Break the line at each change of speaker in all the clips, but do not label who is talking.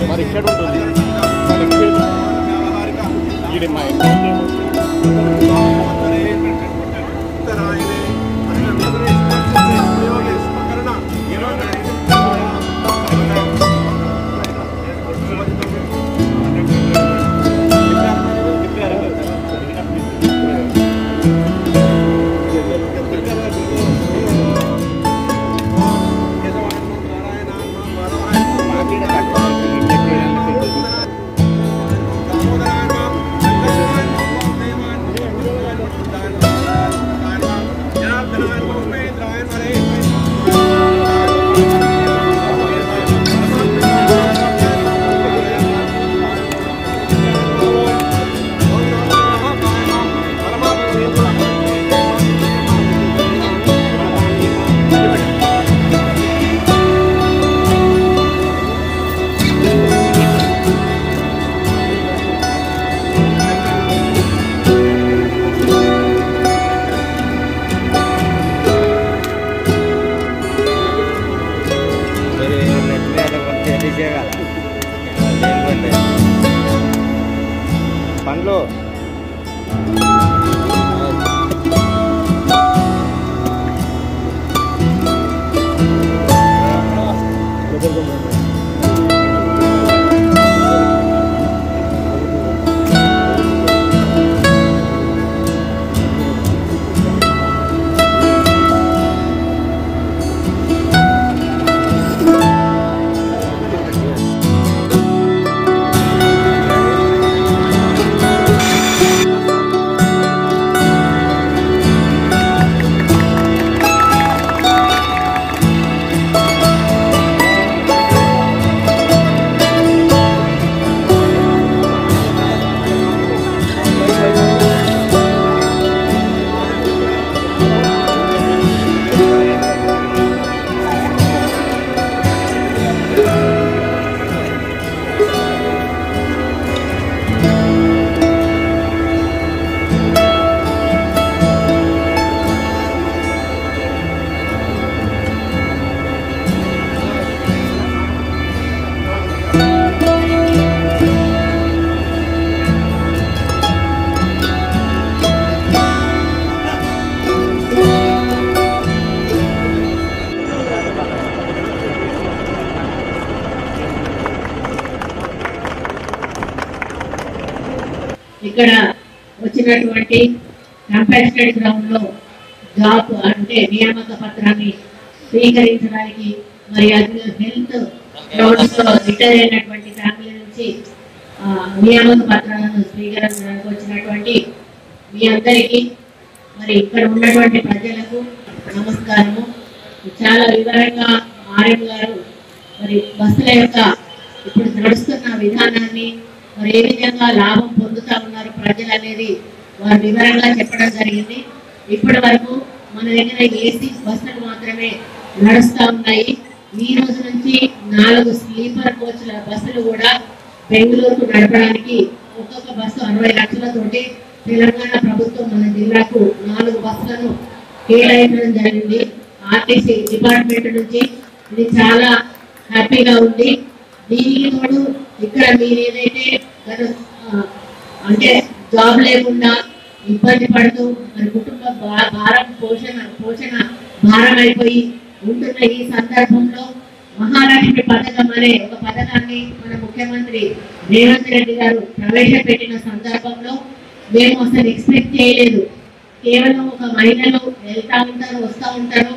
మరి ఇక్కడ ఉంటుంది పండ్లు
ఇక్కడ వచ్చినటువంటి కంపాషనేట్ గ్రౌండ్ లో జాబ్ అంటే నియామక పత్రాన్ని స్వీకరించడానికి మరి అది హెల్త్ గ్రౌండ్స్ లో రిటైర్ అయినటువంటి ఫ్యామిలీ నుంచి నియామక పత్రాలను స్వీకరించడానికి వచ్చినటువంటి మీ అందరికీ మరి ఇక్కడ ఉన్నటువంటి ప్రజలకు నమస్కారము. చాలా వివరంగా ఆర్ఎం గారు మరి బస్సుల యొక్క ఇప్పుడు నడుస్తున్న విధానాన్ని మరి ఏ విధంగా లాభం పొందుతా ఉన్నారు ప్రజలు అనేది వారు వివరంగా చెప్పడం జరిగింది. ఇప్పటి వరకు మన దగ్గర ఏసీ బస్సులు మాత్రమే నడుస్తూ ఉన్నాయి. ఈ రోజు నుంచి 4 స్లీపర్ కోచ్ల బస్సులు కూడా బెంగళూరుకు నడపడానికి ఒక్కొక్క బస్సు 60 లక్షలతోటి తెలంగాణ ప్రభుత్వం మన జిల్లాకు 4 బస్సులను కేటాయించడం జరిగింది ఆర్టీసీ డిపార్ట్మెంట్ నుంచి. ఇది చాలా హ్యాపీగా ఉంది. దీనికి తోడు ఇక్కడ మీరు ఏదైతే అంటే జాబ్ లేకుండా ఇబ్బంది పడుతూ మరి కుటుంబ భారం పోషణ భారం అయిపోయి ఉంటున్న ఈ సందర్భంలో మహాలక్ష్మి పథకం అనే ఒక పథకాన్ని మన ముఖ్యమంత్రి రేవంత్ రెడ్డి గారు ప్రవేశపెట్టిన సందర్భంలో మేము అసలు ఎక్స్పెక్ట్ చేయలేదు. కేవలం ఒక మహిళలు వెళ్తా ఉంటారు వస్తూ ఉంటారు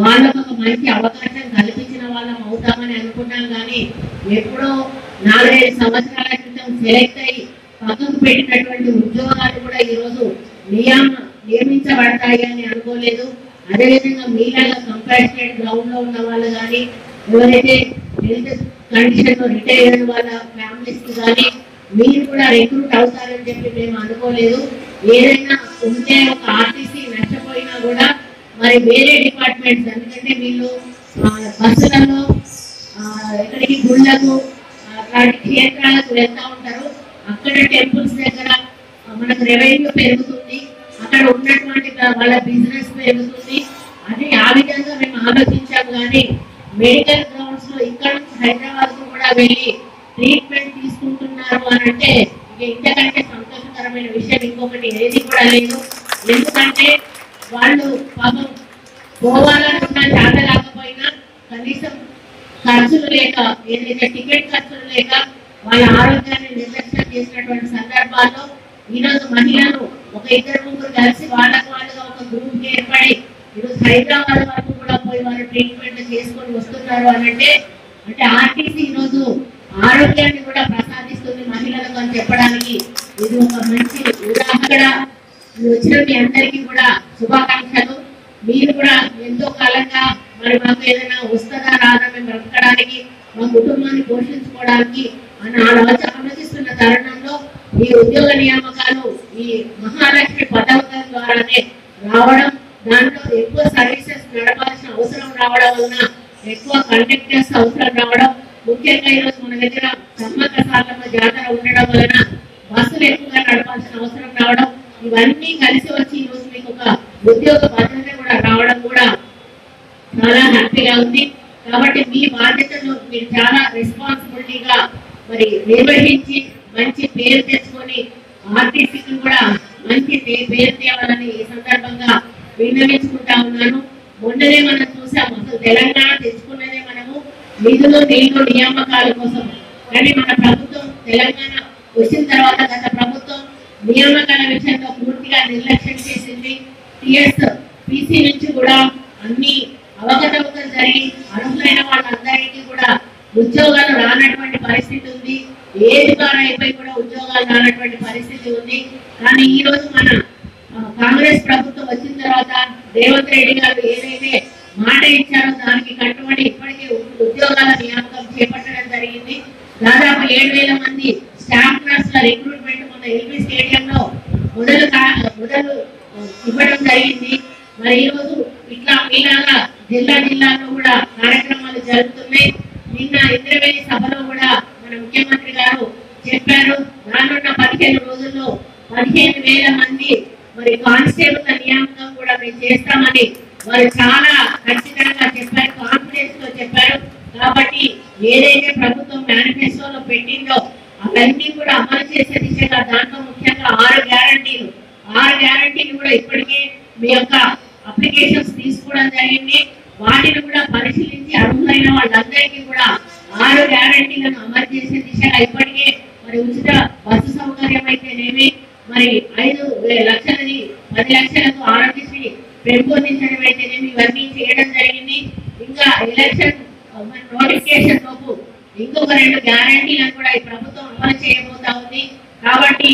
వాళ్ళకు ఒక మంచి అవకాశం కల్పించిన వాళ్ళం అవుతామని అనుకున్నాం. కానీ ఎప్పుడో 4-5 సంవత్సరాల క్రితం సెలెక్ట్ అయ్యి పక్కకు పెట్టినటువంటి ఉద్యోగాలు కూడా ఈరోజు నియమించబడతాయి అని అనుకోలేదు. అదేవిధంగా మీలాగా కంపాషనేట్ గ్రౌండ్ లో ఉన్న వాళ్ళు కానీ ఎవరైతే హెల్త్ కండిషన్ లో రిటైర్ అయిన వాళ్ళ ఫ్యామిలీస్ కి కానీ మీరు కూడా రిక్రూట్ అవుతారని చెప్పి మేము అనుకోలేదు. ఏదైనా ఉంటే ఒక ఆర్టీసీ నష్టపోయినా కూడా మరి వేరే డిపార్ట్మెంట్స్ ఎందుకంటే వీళ్ళు బస్సులలో ఎక్కడికి గుళ్ళకు అట్లాంటి క్షేత్రాలకు వెళ్తూ ఉంటారు. అక్కడ టెంపుల్స్ దగ్గర మనకు రెవెన్యూ పెరుగుతుంది, అక్కడ ఉన్నటువంటి వాళ్ళ బిజినెస్ పెరుగుతుంది. అని ఆ విధంగా మేము ఆలోచించాం. కానీ మెడికల్ గ్రౌండ్స్ లో ఇక్కడ నుంచి హైదరాబాద్ కు కూడా వెళ్ళి ట్రీట్మెంట్ తీసుకుంటున్నారు అని అంటే ఇంతకంటే సంతోషకరమైన విషయం ఇంకొకటి ఏది కూడా లేదు. ఎందుకంటే వాళ్ళు పాపం పోవాలనుకున్న చేత కాకపోయినా కనీసం ఖర్చులు లేక, ఏదైతే టికెట్ ఖర్చులు లేక వాళ్ళ ఆరోగ్యాన్ని నిర్లక్ష్యం చేసినటువంటి సందర్భాల్లో ఈరోజు మహిళలు ఒక 2-3 కలిసి వాళ్ళకు వాళ్ళుగా ఒక గ్రూప్ ఏర్పడి ఈరోజు హైదరాబాద్ వరకు కూడా పోయి వాళ్ళు ట్రీట్మెంట్ చేసుకొని వస్తున్నారు అంటే ఆర్టీసీ ఈరోజు ఆరోగ్యాన్ని కూడా ప్రసాదిస్తుంది మహిళలకు అని చెప్పడానికి ఇది ఒక మంచి ఉదాహరణ. వచ్చిన మీ అందరికీ కూడా శుభాకాంక్షలు. మీరు కూడా ఎంతో కాలంగా మరి మాకు ఏదైనా వస్తుందా రాదా మేము బ్రతకడానికి, మా కుటుంబాన్ని పోషించుకోవడానికి అని ఆలోచిస్తున్న తరుణంలో ఈ ఉద్యోగ నియామకాలు ఈ మహాలక్ష్మి పథకం ద్వారానే రావడం, దాంట్లో ఎక్కువ సర్వీసెస్ నడపాల్సిన అవసరం రావడం వలన ఎక్కువ కండక్టర్స్ అవసరం రావడం, ముఖ్యంగా ఈరోజు మన దగ్గర సమ్మక్క సారలమ్మ జాతర ఉండడం వలన బస్సులు ఎక్కువగా నడపాల్సిన అవసరం రావడం, ఇవన్నీ కలిసి వచ్చి ఈరోజు మీకు ఒక ఉద్యోగ భద్రత కూడా రావడం కూడా చాలా హ్యాపీగా ఉంది. కాబట్టి మీ బాధ్యతను మీరు చాలా రెస్పాన్సిబిలిటీగా మరి నిర్వహించి మంచి పేరు తెచ్చుకొని ఆర్టీసీకి కూడా మంచి పేరు తేవాలని ఈ సందర్భంగా విన్నవించుకుంటా ఉన్నాను. మొన్ననే మనం చూసాము, అసలు తెలంగాణ తెచ్చుకున్నదే మనము నిధులు నియామకాల కోసం. కానీ మన ప్రభుత్వం తెలంగాణ వచ్చిన తర్వాత గత ప్రభుత్వం నియామకాల విషయంలో పూర్తిగా నిర్లక్ష్యం చేసింది. టిఎస్ పీసీ నుంచి కూడా అన్ని అవకతవకలు జరిగి అర్హులైన వాళ్ళందరికీ కూడా ఉద్యోగాలు రానటువంటి పరిస్థితి ఉంది. ఏది ద్వారా అయిపోయి కూడా ఉద్యోగాలు రానటువంటి పరిస్థితి ఉంది. కానీ ఈ రోజు మన కాంగ్రెస్ ప్రభుత్వం వచ్చిన తర్వాత రేవంత్ రెడ్డి గారు ఏదైతే మాట ఇచ్చారో దానికి కట్టుబడి ఇప్పటికే ఉద్యోగాల నియామకం చేపట్టడం జరిగింది. దాదాపు 7,000 మంది స్టాఫ్ నర్సుల రిక్రూట్మెంట్ మన ఎల్బీ స్టేడియంలో మొదలు ఇవ్వడం జరిగింది. మరి ఈ రోజు ఇట్లా మీలాగా జిల్లాలో కూడా కార్యక్రమాలు జరుగుతున్నాయి. నిన్న ఇంద్రవేణి సభలో కూడా మన ముఖ్యమంత్రి గారు చెప్పారు, రానున్న 15 రోజుల్లో 15,000 మంది మరి కానిస్టేబుల్ నియామకం కూడా మేము చేస్తామని వారు చాలా ఖచ్చితంగా చెప్పారు, కాన్ఫిడెన్స్ తో చెప్పారు. కాబట్టి ఏదైతే ప్రభుత్వం మేనిఫెస్టోలో పెట్టిందో అవన్నీ కూడా అమలు చేసే దిశగా దాంట్లో ముఖ్యంగా 6 గ్యారంటీలు కూడా ఇప్పటికే మీ యొక్క అప్లికేషన్స్ తీసుకోవడం జరిగింది. వాటిని కూడా పరిశీలించి అర్హులైన వాళ్ళందరికీ కూడా 6 గ్యారంటీలను అమలు చేసే దిశగా ఇప్పటికే మరి ఉచిత బస్సు సౌకర్యం అయితేనేమి, మరి 5 లక్షలని 10 లక్షలకు ఆరోగ్యశ్రీ పెంపొందించడం అయితేనేమి ఇవన్నీ చేయడం జరిగింది. ఇంకా ఎలక్షన్ నోటిఫికేషన్ లోపు ఇంకొక 2 గ్యారంటీలను కూడా ఈ ప్రభుత్వం అమలు చేయబోతా ఉంది. కాబట్టి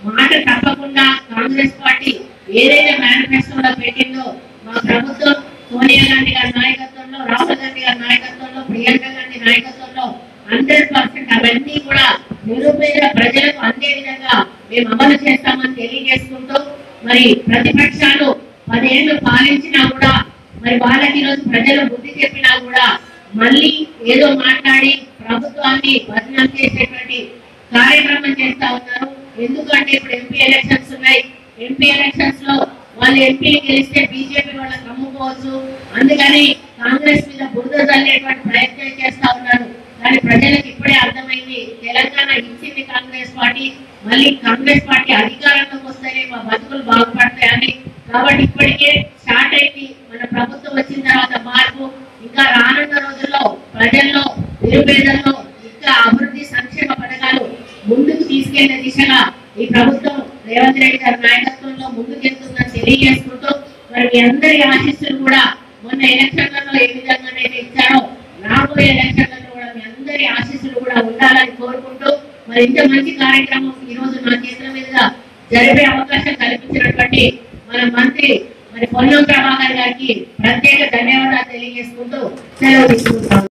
మాట తప్పకుండా కాంగ్రెస్ పార్టీ ఏదైతే మేనిఫెస్టోలో పెట్టిందో మా ప్రభుత్వం సోనియా గాంధీ గారి నాయకత్వంలో, రాహుల్ గాంధీ గారి నాయకత్వంలో, ప్రియాంక గాంధీ నాయకత్వంలో 100% అవన్నీ కూడా నిరుపేద ప్రజలకు అందే విధంగా మేము అమలు చేస్తామని తెలియజేసుకుంటూ, మరి ప్రతిపక్షాలు 10 ఏళ్ళు పాలించినా కూడా మరి వాళ్ళకి ఈరోజు ప్రజలు బుద్ధి చెప్పినా కూడా మళ్ళీ ఏదో మాట్లాడి ప్రభుత్వాన్ని బదనాం చేసేటువంటి కార్యక్రమం చేస్తా ఉన్నారు. ఎందుకంటే ఇప్పుడు ఎంపీ ఎలక్షన్స్ ఉన్నాయి. ఎంపీ ఎలక్షన్స్ లో వాళ్ళు ఎంపీని గెలిస్తే బీజేపీ వాళ్ళని నమ్ముకోవచ్చు, అందుకని కాంగ్రెస్ మీద బురద చల్లేటువంటి ప్రయత్నం చేస్తా ఉన్నారు. కానీ ప్రజలకు ఇప్పుడే అర్థమైంది, తెలంగాణ ఇచ్చింది కాంగ్రెస్ పార్టీ, మళ్ళీ కాంగ్రెస్ పార్టీ అధికారంలోకి వస్తేనే మా బతుకులు బాగుపడతాయని. కాబట్టి ఇప్పటికే స్టార్ట్ అయింది మన ప్రభుత్వం వచ్చిన తర్వాత మార్పు. ఇంకా రానున్న రోజుల్లో ప్రజల్లో, నిరుపేదల్లో ఇంకా అభివృద్ధి సంక్షేమ పథకాలు ముందుకు తీసుకెళ్లే దిశగా ఈ ప్రభుత్వం రేవంత్ రెడ్డి గారి నాయకత్వంలో ముందుకెళ్తుందని తెలియజేసుకుంటూ, మరి మీ అందరి ఆశీస్సులు కూడా మొన్న ఎలక్షన్లలో ఏ విధంగానైతే ఇచ్చారో రాబోయే ఎలక్షన్లలో కూడా మీ అందరి ఆశీస్సులు కూడా ఉండాలని కోరుకుంటూ, మరి ఇంత మంచి కార్యక్రమం ఈ రోజు నా చేతుల మీదుగా జరిపే అవకాశం కల్పించినటువంటి మన మంత్రి మరి పొన్నం ప్రభాకర్ గారికి ప్రత్యేక ధన్యవాదాలు తెలియజేసుకుంటూ సెలవు తీసుకుంటాం.